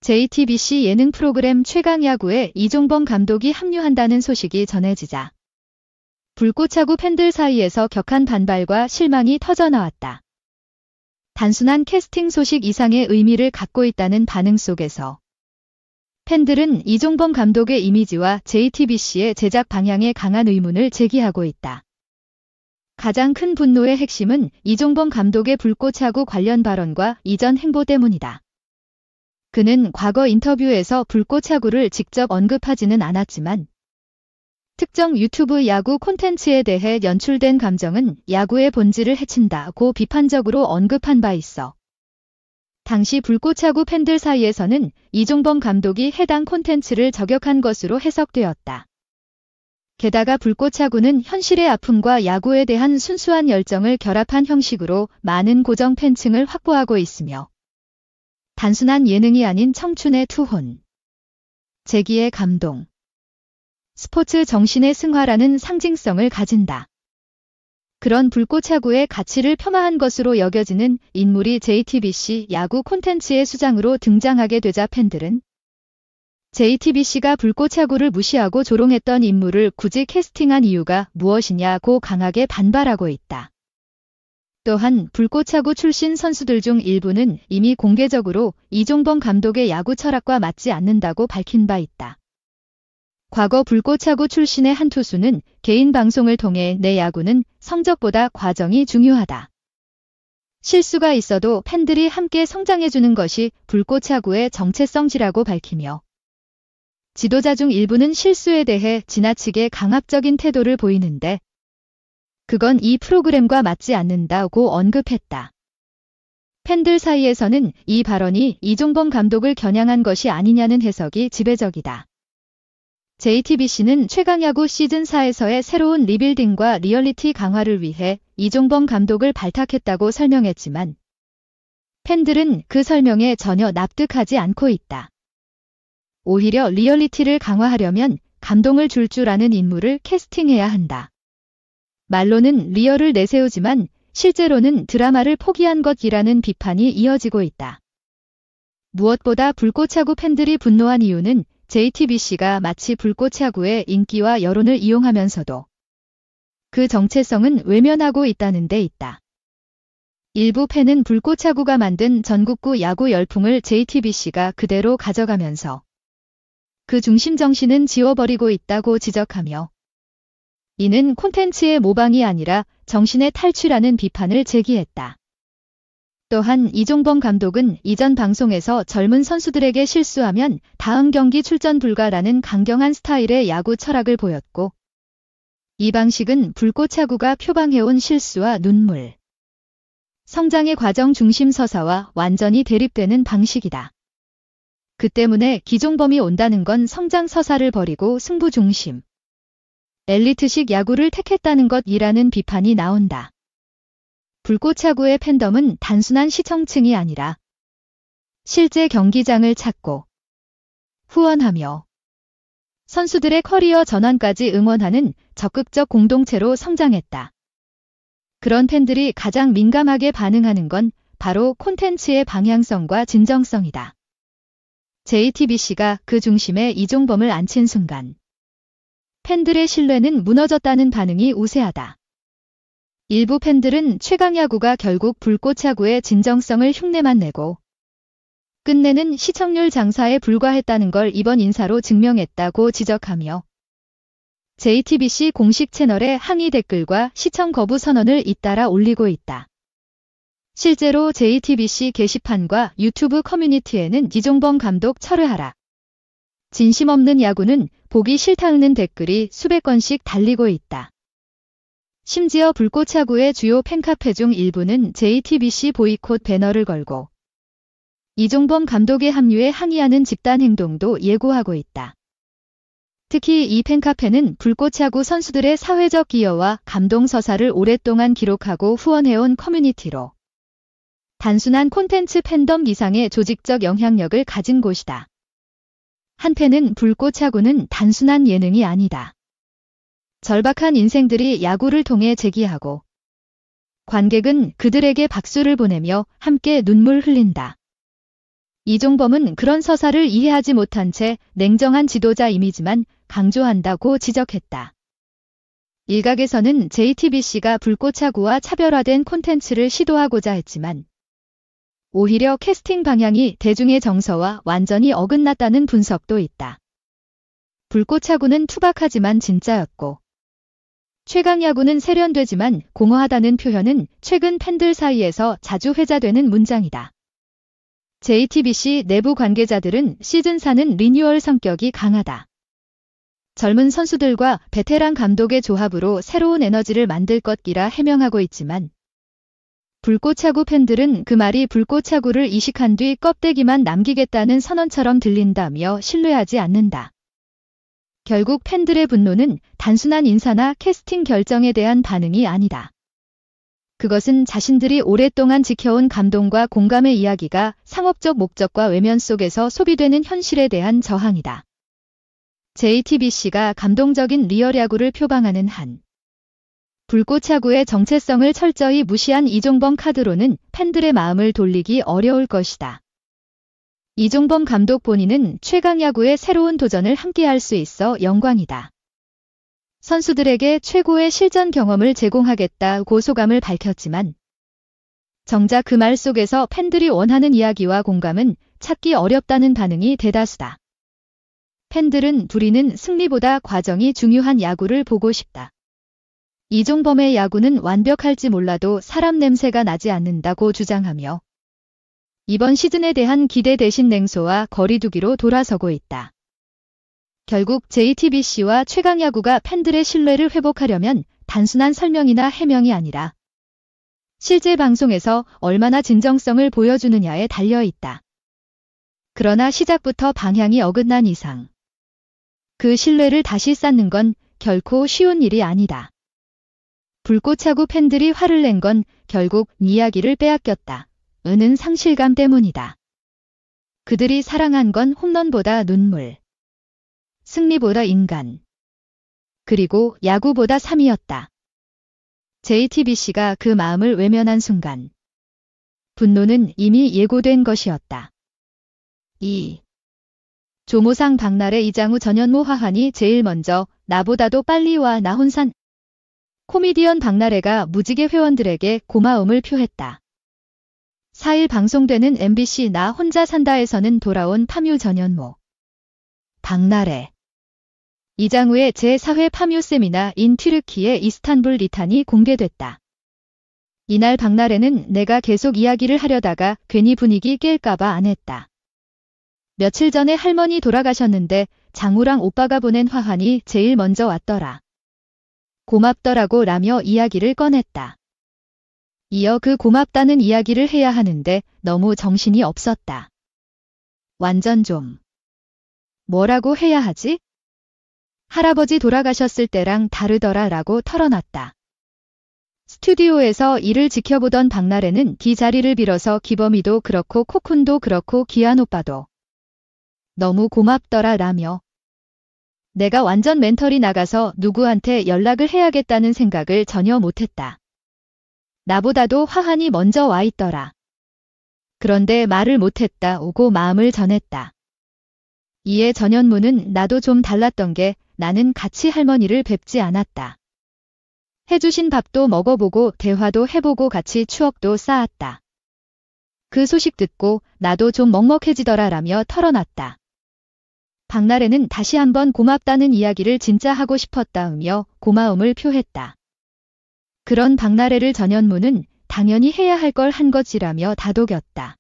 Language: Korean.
JTBC 예능 프로그램 최강야구에 이종범 감독이 합류한다는 소식이 전해지자 불꽃야구 팬들 사이에서 격한 반발과 실망이 터져나왔다. 단순한 캐스팅 소식 이상의 의미를 갖고 있다는 반응 속에서 팬들은 이종범 감독의 이미지와 JTBC의 제작 방향에 강한 의문을 제기하고 있다. 가장 큰 분노의 핵심은 이종범 감독의 불꽃야구 관련 발언과 이전 행보 때문이다. 그는 과거 인터뷰에서 불꽃야구를 직접 언급하지는 않았지만 특정 유튜브 야구 콘텐츠에 대해 연출된 감정은 야구의 본질을 해친다고 비판적으로 언급한 바 있어 당시 불꽃야구 팬들 사이에서는 이종범 감독이 해당 콘텐츠를 저격한 것으로 해석되었다. 게다가 불꽃야구는 현실의 아픔과 야구에 대한 순수한 열정을 결합한 형식으로 많은 고정 팬층을 확보하고 있으며 단순한 예능이 아닌 청춘의 투혼, 재기의 감동, 스포츠 정신의 승화라는 상징성을 가진다. 그런 불꽃야구의 가치를 폄하한 것으로 여겨지는 인물이 JTBC 야구 콘텐츠의 수장으로 등장하게 되자 팬들은 JTBC가 불꽃야구를 무시하고 조롱했던 인물을 굳이 캐스팅한 이유가 무엇이냐고 강하게 반발하고 있다. 또한 불꽃야구 출신 선수들 중 일부는 이미 공개적으로 이종범 감독의 야구 철학과 맞지 않는다고 밝힌 바 있다. 과거 불꽃야구 출신의 한 투수는 개인 방송을 통해 내 야구는 성적보다 과정이 중요하다. 실수가 있어도 팬들이 함께 성장해주는 것이 불꽃야구의 정체성이라고 밝히며 지도자 중 일부는 실수에 대해 지나치게 강압적인 태도를 보이는데 그건 이 프로그램과 맞지 않는다고 언급했다. 팬들 사이에서는 이 발언이 이종범 감독을 겨냥한 것이 아니냐는 해석이 지배적이다. JTBC는 최강야구 시즌4에서의 새로운 리빌딩과 리얼리티 강화를 위해 이종범 감독을 발탁했다고 설명했지만 팬들은 그 설명에 전혀 납득하지 않고 있다. 오히려 리얼리티를 강화하려면 감동을 줄 아는 인물을 캐스팅해야 한다. 말로는 리얼을 내세우지만 실제로는 드라마를 포기한 것이라는 비판이 이어지고 있다. 무엇보다 불꽃야구 팬들이 분노한 이유는 JTBC가 마치 불꽃야구의 인기와 여론을 이용하면서도 그 정체성은 외면하고 있다는 데 있다. 일부 팬은 불꽃야구가 만든 전국구 야구 열풍을 JTBC가 그대로 가져가면서 그 중심 정신은 지워버리고 있다고 지적하며 이는 콘텐츠의 모방이 아니라 정신의 탈취라는 비판을 제기했다. 또한 이종범 감독은 이전 방송에서 젊은 선수들에게 실수하면 다음 경기 출전 불가라는 강경한 스타일의 야구 철학을 보였고 이 방식은 불꽃야구가 표방해온 실수와 눈물, 성장의 과정 중심 서사와 완전히 대립되는 방식이다. 그 때문에 기종범이 온다는 건 성장 서사를 버리고 승부 중심, 엘리트식 야구를 택했다는 것이라는 비판이 나온다. 불꽃야구의 팬덤은 단순한 시청층이 아니라 실제 경기장을 찾고 후원하며 선수들의 커리어 전환까지 응원하는 적극적 공동체로 성장했다. 그런 팬들이 가장 민감하게 반응하는 건 바로 콘텐츠의 방향성과 진정성이다. JTBC가 그 중심에 이종범을 앉힌 순간 팬들의 신뢰는 무너졌다는 반응이 우세하다. 일부 팬들은 최강야구가 결국 불꽃야구의 진정성을 흉내만 내고 끝내는 시청률 장사에 불과했다는 걸 이번 인사로 증명했다고 지적하며 JTBC 공식 채널에 항의 댓글과 시청 거부 선언을 잇따라 올리고 있다. 실제로 JTBC 게시판과 유튜브 커뮤니티에는 이종범 감독 철회하라, 진심 없는 야구는 보기 싫다는 댓글이 수백 건씩 달리고 있다. 심지어 불꽃야구의 주요 팬카페 중 일부는 JTBC 보이콧 배너를 걸고 이종범 감독의 합류에 항의하는 집단 행동도 예고하고 있다. 특히 이 팬카페는 불꽃야구 선수들의 사회적 기여와 감동 서사를 오랫동안 기록하고 후원해온 커뮤니티로 단순한 콘텐츠 팬덤 이상의 조직적 영향력을 가진 곳이다. 한편은 불꽃야구는 단순한 예능이 아니다. 절박한 인생들이 야구를 통해 재기하고 관객은 그들에게 박수를 보내며 함께 눈물 흘린다. 이종범은 그런 서사를 이해하지 못한 채 냉정한 지도자 이미지만 강조한다고 지적했다. 일각에서는 JTBC가 불꽃차구와 차별화된 콘텐츠를 시도하고자 했지만 오히려 캐스팅 방향이 대중의 정서와 완전히 어긋났다는 분석도 있다. 불꽃차구는 투박하지만 진짜였고 최강야구는 세련되지만 공허하다는 표현은 최근 팬들 사이에서 자주 회자되는 문장이다. JTBC 내부 관계자들은 시즌4는 리뉴얼 성격이 강하다. 젊은 선수들과 베테랑 감독의 조합으로 새로운 에너지를 만들 것이라 해명하고 있지만 불꽃차구 팬들은 그 말이 불꽃차구를 이식한 뒤 껍데기만 남기겠다는 선언처럼 들린다며 신뢰하지 않는다. 결국 팬들의 분노는 단순한 인사나 캐스팅 결정에 대한 반응이 아니다. 그것은 자신들이 오랫동안 지켜온 감동과 공감의 이야기가 상업적 목적과 외면 속에서 소비되는 현실에 대한 저항이다. JTBC가 감동적인 리얼 야구를 표방하는 한 불꽃야구의 정체성을 철저히 무시한 이종범 카드로는 팬들의 마음을 돌리기 어려울 것이다. 이종범 감독 본인은 최강야구의 새로운 도전을 함께할 수 있어 영광이다. 선수들에게 최고의 실전 경험을 제공하겠다고 소감을 밝혔지만 정작 그 말 속에서 팬들이 원하는 이야기와 공감은 찾기 어렵다는 반응이 대다수다. 팬들은 우리는 승리보다 과정이 중요한 야구를 보고 싶다. 이종범의 야구는 완벽할지 몰라도 사람 냄새가 나지 않는다고 주장하며 이번 시즌에 대한 기대 대신 냉소와 거리두기로 돌아서고 있다. 결국 JTBC와 최강야구가 팬들의 신뢰를 회복하려면 단순한 설명이나 해명이 아니라 실제 방송에서 얼마나 진정성을 보여주느냐에 달려있다. 그러나 시작부터 방향이 어긋난 이상 그 신뢰를 다시 쌓는 건 결코 쉬운 일이 아니다. 불꽃차구 팬들이 화를 낸 건 결국 이야기를 빼앗겼다. 는 상실감 때문이다. 그들이 사랑한 건 홈런보다 눈물, 승리보다 인간, 그리고 야구보다 삶이었다. JTBC가 그 마음을 외면한 순간 분노는 이미 예고된 것이었다. 2. 조모상 박나래 이장우 전현무 화환이 제일 먼저 나보다도 빨리 와 나훈산. 코미디언 박나래가 무지개 회원들에게 고마움을 표했다. 4일 방송되는 MBC 나 혼자 산다에서는 돌아온 파뮤 전현무, 박나래, 이장우의 제4회 파뮤 세미나 인 튀르키예 이스탄불 리탄이 공개됐다. 이날 박나래는 내가 계속 이야기를 하려다가 괜히 분위기 깰까봐 안 했다. 며칠 전에 할머니 돌아가셨는데 장우랑 오빠가 보낸 화환이 제일 먼저 왔더라. 고맙더라고 라며 이야기를 꺼냈다. 이어 그 고맙다는 이야기를 해야 하는데 너무 정신이 없었다. 완전 좀 뭐라고 해야 하지? 할아버지 돌아가셨을 때랑 다르더라 라고 털어놨다. 스튜디오에서 이를 지켜보던 박나래는 기 자리를 빌어서 기범이도 그렇고 코쿤도 그렇고 기한 오빠도 너무 고맙더라 라며 내가 완전 멘털이 나가서 누구한테 연락을 해야겠다는 생각을 전혀 못했다. 나보다도 화환이 먼저 와 있더라. 그런데 말을 못했다 오고 마음을 전했다. 이에 전현무는 나도 좀 달랐던 게 나는 같이 할머니를 뵙지 않았다. 해주신 밥도 먹어보고 대화도 해보고 같이 추억도 쌓았다. 그 소식 듣고 나도 좀 먹먹해지더라 라며 털어놨다. 박나래는 다시 한번 고맙다는 이야기를 진짜 하고 싶었다으며 고마움을 표했다. 그런 박나래를 전현무는 당연히 해야 할 걸 한 것이라며 다독였다.